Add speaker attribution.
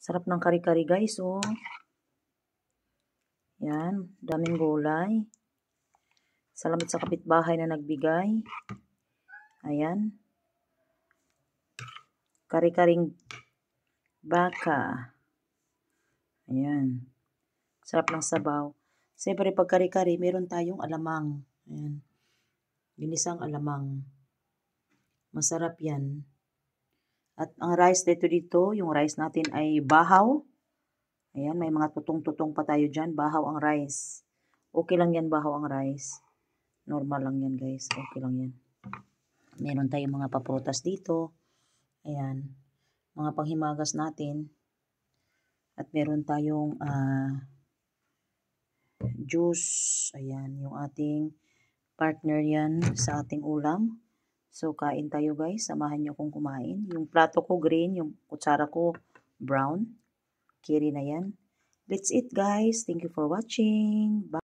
Speaker 1: Sarap ng kari-kari guys, oh. Yan, daming gulay. Salamat sa kapitbahay na nagbigay. Ayan. Kari-karing baka. Ayan. Sarap ng sabaw. Siyempre, pag kari-kari, meron tayong alamang. Ayan. Ginisang alamang. Masarap yan. At ang rice dito, yung rice natin ay bahaw. Ayan, may mga tutong-tutong pa tayo dyan. Bahaw ang rice. Okay lang yan, bahaw ang rice. Normal lang yan, guys. Okay lang yan. Meron tayong mga paprutas dito. Ayan. Mga panghimagas natin. At meron tayong juice. Ayan, yung ating partner yan sa ating ulam. So, kain tayo guys. Samahan nyo kong kumain. Yung plato ko green, yung kutsara ko brown. Kiri na yan. Let's eat guys. Thank you for watching. Bye.